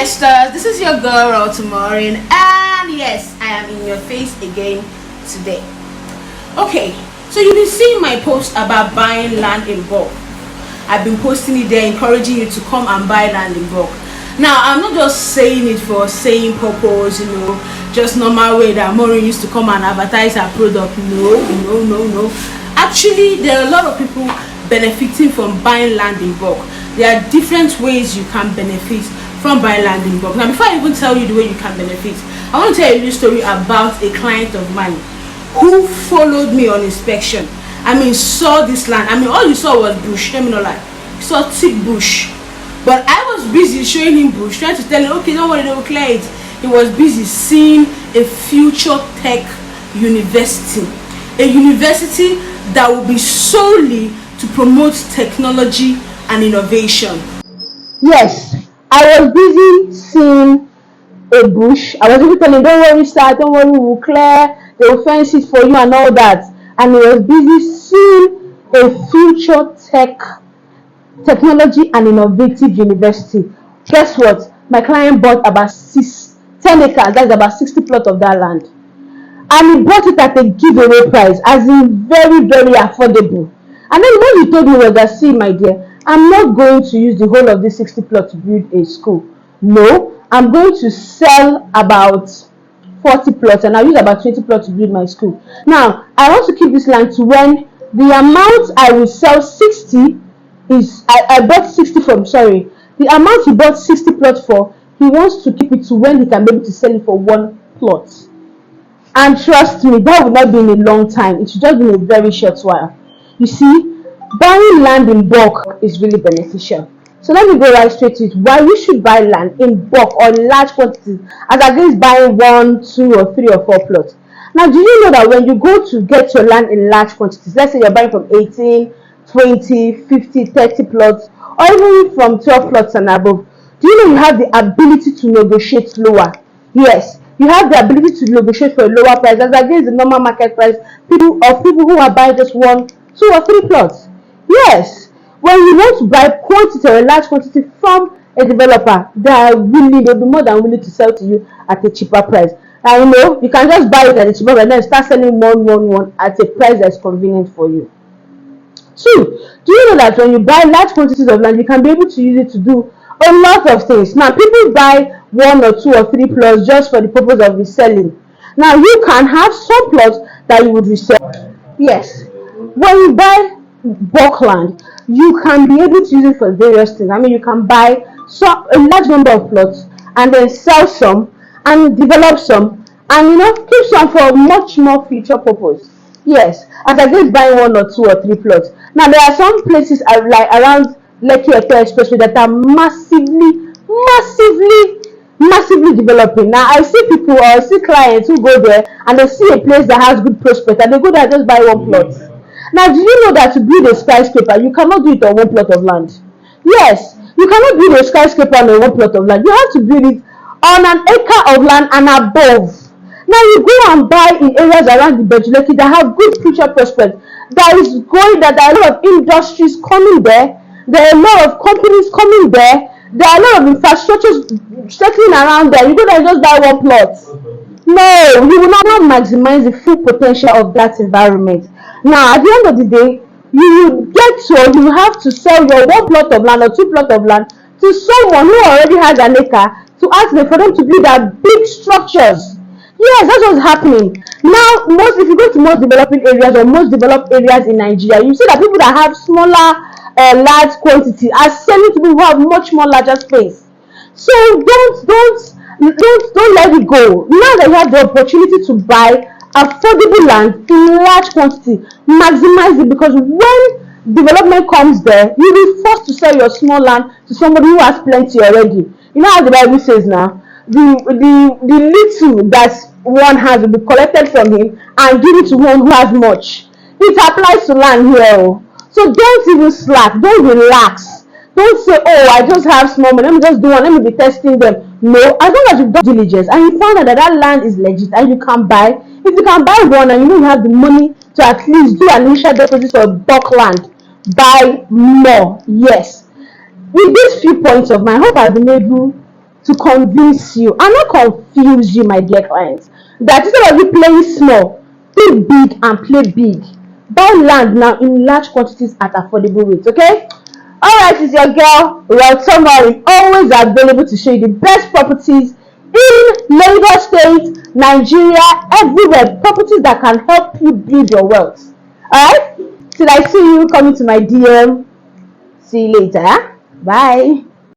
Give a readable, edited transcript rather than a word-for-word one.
investors, this is your girl Tomorin, and yes, I am in your face again today. Okay, so you've been seeing my post about buying land in bulk. I've been posting it there, encouraging you to come and buy land in bulk. Now, I'm not just saying it for saying purpose, just normal way that Maureen used to come and advertise her product. No. Actually, there are a lot of people benefiting from buying land in bulk. There are different ways you can benefit from buying land in bulk. Now, before I even tell you the way you can benefit, I want to tell you a story about a client of mine who followed me on inspection. Saw this land. All you saw was bush. Let me not lie. You saw thick bush. But I was busy showing him bush, trying to tell him, okay, don't worry, they will clear it. He was busy seeing a future tech university. A university that will be solely to promote technology and innovation. Yes, I was busy seeing a bush. I was even telling him, don't worry, sir, don't worry, we will clear, they will fence it for you and all that. And he was busy seeing a future technology and innovative university. Guess what? My client bought about 10 acres, that's about 60 plots of that land. And he bought it at a giveaway price, as in very, very affordable. And then what he told me was that, see, my dear, I'm not going to use the whole of this 60 plots to build a school. No, I'm going to sell about 40 plots and I'll use about 20 plots to build my school. Now, I want to keep this land to when the amount I will sell 60 is, I bought 60 from, sorry, the amount he bought 60 plots for, he wants to keep it to when he can be able to sell it for 1 plot. And trust me, that would not be in a long time. It should just be in a very short while. You see, buying land in bulk is really beneficial. So let me go right straight to it. Why you should buy land in bulk or in large quantities as against buying 1, 2, or 3 or 4 plots. Now, do you know that when you go to get your land in large quantities, let's say you're buying from 18, 20, 50, 30 plots, or even from 12 plots and above, do you know you have the ability to negotiate lower? Yes, you have the ability to negotiate for a lower price as against the normal market price people who are buying just 1, 2, or 3 plots. Yes, when you want to buy quantity or a large quantity from a developer, they'll be more than willing to sell to you at a cheaper price. And you can just buy it at a cheaper price and then start selling one at a price that's convenient for you. 2, do you know that when you buy large quantities of land, you can be able to use it to do a lot of things? Now, people buy 1 or 2 or 3 plots just for the purpose of reselling. Now, you can have some plots that you would resell. Yes, when you buy bulk land, you can be able to use it for various things. You can buy a large number of plots and then sell some and develop some and keep some for much more future purpose. Yes, as against buying 1 or 2 or 3 plots. Now, there are some places like around Lekki especially that are massively developing. Now, I see people or I see clients who go there and they see a place that has good prospect and they go there and just buy 1 plot. Now, do you know that to build a skyscraper, you cannot do it on 1 plot of land? Yes, you cannot build a skyscraper on 1 plot of land. You have to build it on an acre of land and above. Now, you go and buy in areas around the Lekki that have good future prospects. There are a lot of industries coming there. There are a lot of companies coming there. There are a lot of infrastructures settling around there. You go there and just buy 1 plot. No, you will not maximize the full potential of that environment. Now, at the end of the day, you have to sell your 1 plot of land or 2 plots of land to someone who already has an acre to ask them for them to build their big structures. Yes, that's what's happening. Now, if you go to most developing areas or most developed areas in Nigeria, you see that people that have smaller, large quantity are selling to people who have much more larger space. So don't let it go. Now that you have the opportunity to buy affordable land in large quantity, maximize it, because when development comes there, you'll be forced to sell your small land to somebody who has plenty already. You know how the Bible says now, the little that one has will be collected from him and give it to one who has much. It applies to land here. So don't even slack, don't relax. Don't say, oh, I just have small money, let me just do one, let me be testing them. No, as long as you've done diligence and you find out that land is legit and you can buy, if you can buy one and you have the money to at least do an initial deposit for bulk land, buy more. Yes. With these few points of mine, I hope I've been able to convince you and not confuse you, my dear clients, that instead of you playing small, think big and play big. Buy land now in large quantities at affordable rates, okay? Alright, it's your girl, Rotomari, always available to show you the best properties in Lagos State, Nigeria, everywhere. Properties that can help you build your wealth. Alright? Till I see you coming to my DM. See you later. Bye.